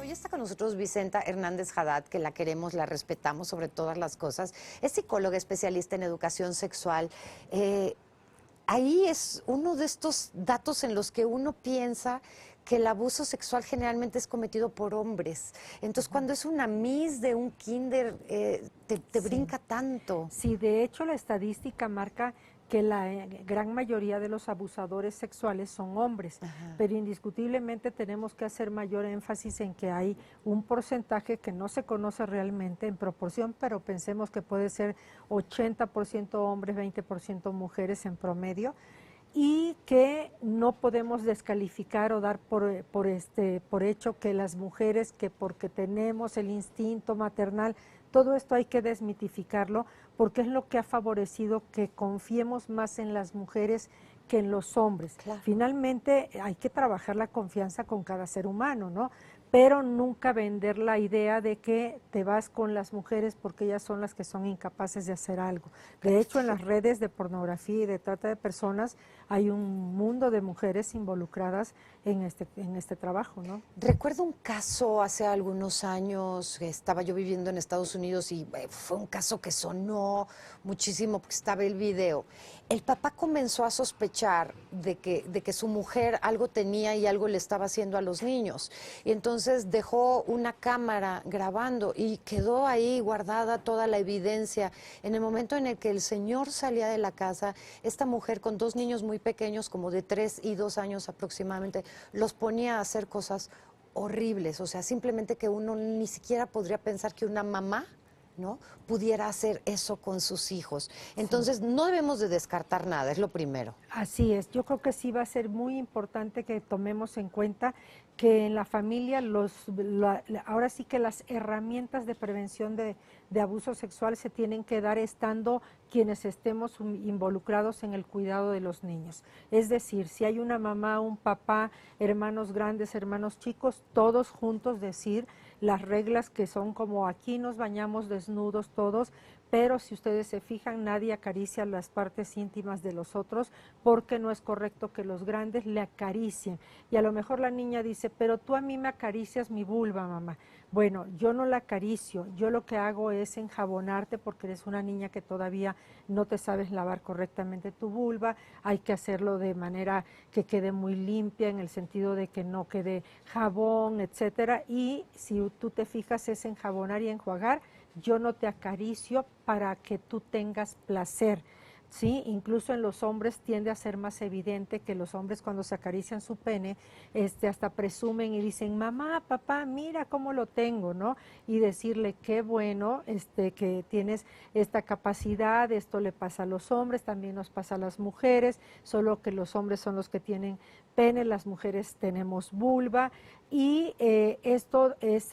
Hoy está con nosotros Vicenta Hernández Haddad, que la queremos, la respetamos sobre todas las cosas. Es psicóloga especialista en educación sexual. Ahí es uno de estos datos en los que uno piensa que el abuso sexual generalmente es cometido por hombres. Entonces, cuando es una miss de un kinder, te brinca tanto. Sí, de hecho la estadística marca que la gran mayoría de los abusadores sexuales son hombres, pero indiscutiblemente tenemos que hacer mayor énfasis en que hay un porcentaje que no se conoce realmente en proporción, pero pensemos que puede ser 80% hombres, 20% mujeres en promedio, y que no podemos descalificar o dar por hecho que las mujeres, que porque tenemos el instinto maternal, todo esto hay que desmitificarlo, porque es lo que ha favorecido que confiemos más en las mujeres que en los hombres. Claro. Finalmente hay que trabajar la confianza con cada ser humano, ¿no? Pero nunca vender la idea de que te vas con las mujeres porque ellas son las que son incapaces de hacer algo. De hecho, en las redes de pornografía y de trata de personas hay un mundo de mujeres involucradas en este trabajo, ¿no? Recuerdo un caso hace algunos años, estaba yo viviendo en Estados Unidos y fue un caso que sonó muchísimo porque estaba el video. El papá comenzó a sospechar de que su mujer algo tenía y algo le estaba haciendo a los niños. Y entonces dejó una cámara grabando y quedó ahí guardada toda la evidencia. En el momento en el que el señor salía de la casa, esta mujer con dos niños muy pequeños, como de 3 y 2 años aproximadamente, los ponía a hacer cosas horribles. O sea, simplemente que uno ni siquiera podría pensar que una mamá, ¿no?, pudiera hacer eso con sus hijos. Entonces, no debemos de descartar nada, es lo primero. Así es, yo creo que sí va a ser muy importante que tomemos en cuenta que en la familia ahora sí que las herramientas de prevención de abuso sexual se tienen que dar estando quienes estemos involucrados en el cuidado de los niños. Es decir, si hay una mamá, un papá, hermanos grandes, hermanos chicos, todos juntos decir las reglas que son como aquí nos bañamos desnudos todos, pero si ustedes se fijan, nadie acaricia las partes íntimas de los otros porque no es correcto que los grandes le acaricien. Y a lo mejor la niña dice, pero tú a mí me acaricias mi vulva, mamá. Bueno, yo no la acaricio, yo lo que hago es enjabonarte porque eres una niña que todavía no te sabes lavar correctamente tu vulva, hay que hacerlo de manera que quede muy limpia en el sentido de que no quede jabón, etcétera, y si tú te fijas es enjabonar y enjuagar, yo no te acaricio para que tú tengas placer. Sí, incluso en los hombres tiende a ser más evidente que los hombres cuando se acarician su pene, hasta presumen y dicen, mamá, papá, mira cómo lo tengo, ¿no? Y decirle, qué bueno que tienes esta capacidad, esto le pasa a los hombres, también nos pasa a las mujeres, solo que los hombres son los que tienen pene, las mujeres tenemos vulva, y esto es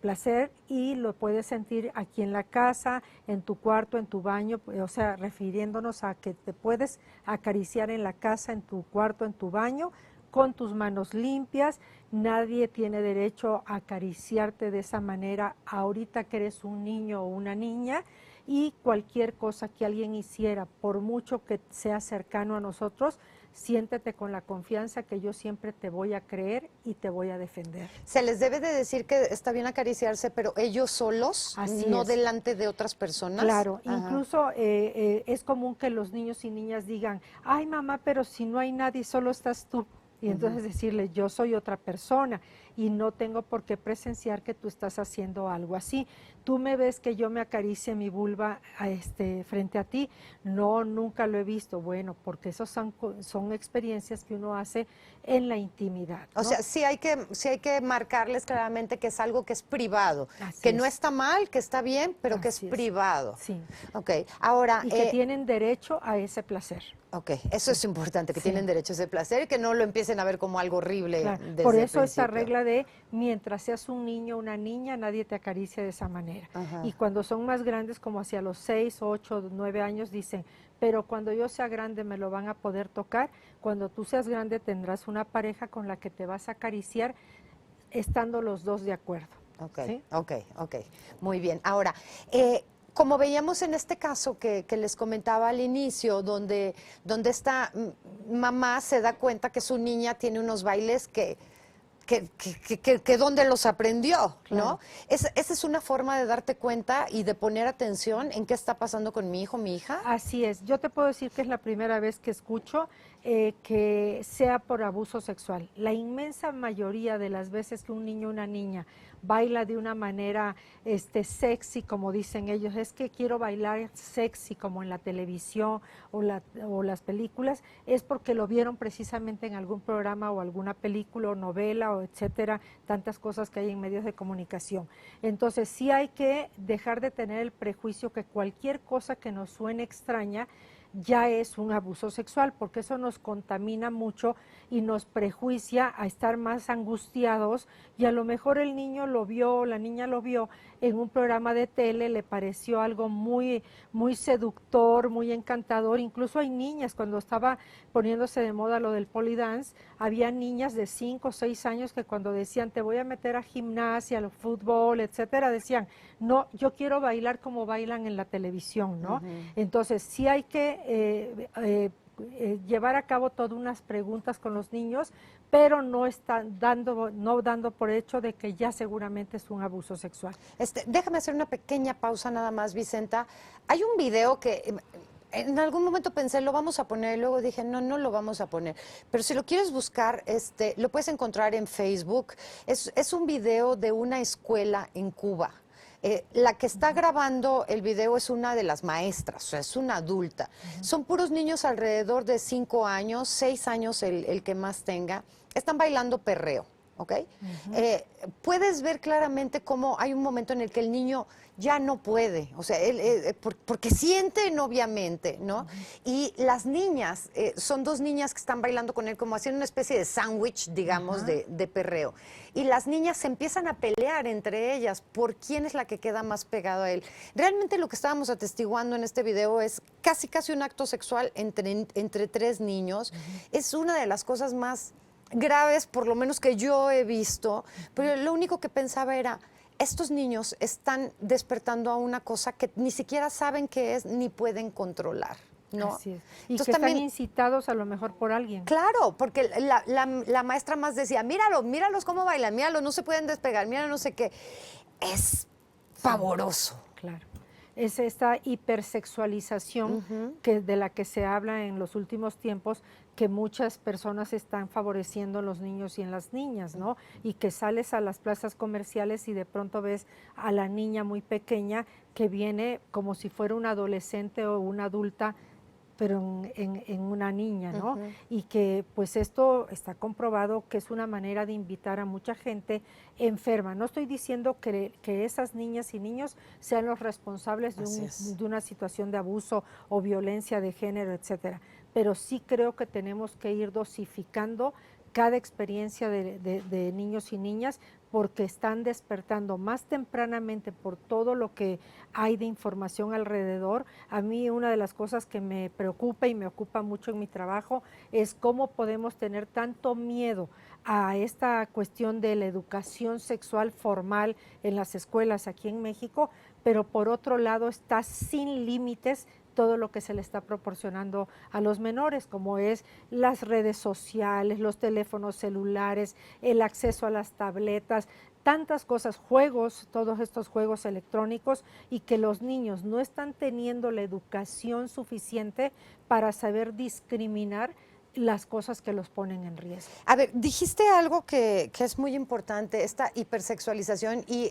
placer y lo puedes sentir aquí en la casa, en tu cuarto, en tu baño, o sea, refiriéndonos a que te puedes acariciar en la casa, en tu cuarto, en tu baño, con tus manos limpias. Nadie tiene derecho a acariciarte de esa manera ahorita que eres un niño o una niña, y cualquier cosa que alguien hiciera, por mucho que sea cercano a nosotros, siéntete con la confianza que yo siempre te voy a creer y te voy a defender. Se les debe de decir que está bien acariciarse, pero ellos solos, Así no es. delante de otras personas. Claro, Ajá. incluso es común que los niños y niñas digan, ay mamá, pero si no hay nadie, solo estás tú. Y entonces decirle, yo soy otra persona y no tengo por qué presenciar que tú estás haciendo algo así. Tú me ves que yo me acaricie mi vulva frente a ti. No, nunca lo he visto. Bueno, porque esos son experiencias que uno hace en la intimidad, ¿no? O sea, sí hay que marcarles claramente que es algo que es privado, Así que es. no está mal, que está bien, pero que es Así es. privado. Sí. Ok, ahora... Y que tienen derecho a ese placer. Ok, eso es importante, que Sí. tienen derecho a ese placer y que no lo empiecen a ver como algo horrible Claro. desde Por el eso esta principio. regla de mientras seas un niño o una niña, nadie te acaricia de esa manera. Ajá. Y cuando son más grandes, como hacia los 6, 8, 9 años, dicen, pero cuando yo sea grande me lo van a poder tocar. Cuando tú seas grande tendrás una pareja con la que te vas a acariciar estando los dos de acuerdo. Ok, ¿Sí? ok, muy bien. Ahora, como veíamos en este caso que les comentaba al inicio, donde esta mamá se da cuenta que su niña tiene unos bailes que que dónde los aprendió, ¿no? Claro. Esa es una forma de darte cuenta y de poner atención en qué está pasando con mi hijo, mi hija. Así es. Yo te puedo decir que es la primera vez que escucho que sea por abuso sexual. La inmensa mayoría de las veces que un niño o una niña baila de una manera sexy, como dicen ellos, es que quiero bailar sexy como en la televisión o las películas, es porque lo vieron precisamente en algún programa o alguna película o novela o etcétera, tantas cosas que hay en medios de comunicación. Entonces sí hay que dejar de tener el prejuicio que cualquier cosa que nos suene extraña ya es un abuso sexual, porque eso nos contamina mucho y nos prejuicia a estar más angustiados, y a lo mejor el niño lo vio, la niña lo vio en un programa de tele, le pareció algo muy, muy seductor, muy encantador. Incluso hay niñas, cuando estaba poniéndose de moda lo del polydance, había niñas de 5 o 6 años que cuando decían te voy a meter a gimnasia, al fútbol, etcétera, decían, no, yo quiero bailar como bailan en la televisión, ¿no? Entonces sí hay que llevar a cabo todas unas preguntas con los niños, pero no dando por hecho de que ya seguramente es un abuso sexual. Déjame hacer una pequeña pausa nada más, Vicenta. Hay un video que en algún momento pensé, lo vamos a poner, y luego dije, no, no lo vamos a poner. Pero si lo quieres buscar, lo puedes encontrar en Facebook. Es un video de una escuela en Cuba. La que está grabando el video es una de las maestras, o sea, es una adulta. Son puros niños alrededor de 5 años, 6 años el que más tenga. Están bailando perreo, ¿ok? Puedes ver claramente cómo hay un momento en el que el niño ya no puede, o sea, porque sienten obviamente, ¿no? Y las niñas, son 2 niñas que están bailando con él como haciendo una especie de sándwich, digamos, de perreo. Y las niñas se empiezan a pelear entre ellas por quién es la que queda más pegado a él. Realmente lo que estábamos atestiguando en este video es casi un acto sexual entre 3 niños. Es una de las cosas más graves, por lo menos que yo he visto, pero lo único que pensaba era, estos niños están despertando a una cosa que ni siquiera saben qué es ni pueden controlar, ¿no? Así es. Y entonces, que están también incitados a lo mejor por alguien. claro, porque la maestra más decía, míralos cómo bailan, míralos, no se pueden despegar, mira no sé qué. Es pavoroso. Claro. Es esta hipersexualización de la que se habla en los últimos tiempos, que muchas personas están favoreciendo en los niños y en las niñas, ¿no? Y que sales a las plazas comerciales y de pronto ves a la niña muy pequeña que viene como si fuera una adolescente o una adulta, pero en una niña, ¿no? Y que pues esto está comprobado que es una manera de invitar a mucha gente enferma. No estoy diciendo que esas niñas y niños sean los responsables de una situación de abuso o violencia de género, etcétera, pero sí creo que tenemos que ir dosificando cada experiencia de niños y niñas, porque están despertando más tempranamente por todo lo que hay de información alrededor. A mí una de las cosas que me preocupa y me ocupa mucho en mi trabajo es cómo podemos tener tanto miedo a esta cuestión de la educación sexual formal en las escuelas aquí en México, pero por otro lado está sin límites todo lo que se le está proporcionando a los menores, como es las redes sociales, los teléfonos celulares, el acceso a las tabletas, tantas cosas, juegos, todos estos juegos electrónicos, y que los niños no están teniendo la educación suficiente para saber discriminar las cosas que los ponen en riesgo. A ver, dijiste algo que es muy importante, esta hipersexualización y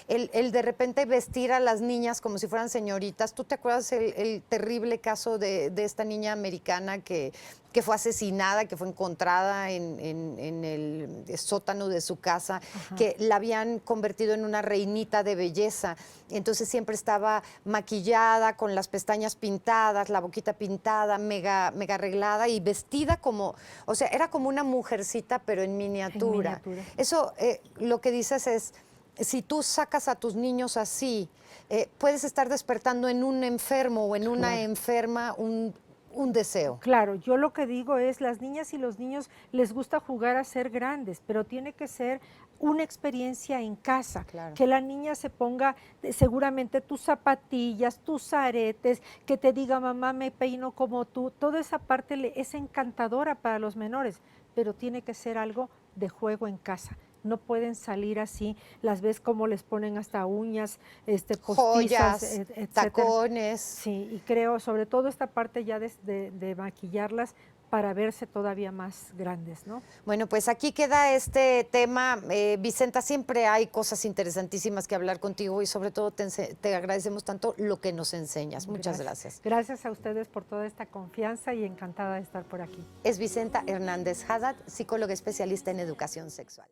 el de repente vestir a las niñas como si fueran señoritas. ¿Tú te acuerdas el terrible caso de esta niña americana que fue asesinada, que fue encontrada en el sótano de su casa, que la habían convertido en una reinita de belleza? Entonces siempre estaba maquillada, con las pestañas pintadas, la boquita pintada, mega arreglada y vestida como, o sea, era como una mujercita, pero en miniatura. Eso, lo que dices es, si tú sacas a tus niños así, puedes estar despertando en un enfermo o en una enferma un deseo. Claro, yo lo que digo es, las niñas y los niños les gusta jugar a ser grandes, pero tiene que ser una experiencia en casa, que la niña se ponga seguramente tus zapatillas, tus aretes, que te diga mamá me peino como tú, toda esa parte es encantadora para los menores, pero tiene que ser algo de juego en casa. No pueden salir así, las ves como les ponen hasta uñas, postizas, Joyas, etcétera. tacones. Sí, y creo, sobre todo esta parte ya de maquillarlas para verse todavía más grandes, ¿no? Bueno, pues aquí queda este tema. Vicenta, siempre hay cosas interesantísimas que hablar contigo y sobre todo te agradecemos tanto lo que nos enseñas. Muchas gracias. Gracias a ustedes por toda esta confianza y encantada de estar por aquí. Es Vicenta Hernández Haddad, psicóloga especialista en educación sexual.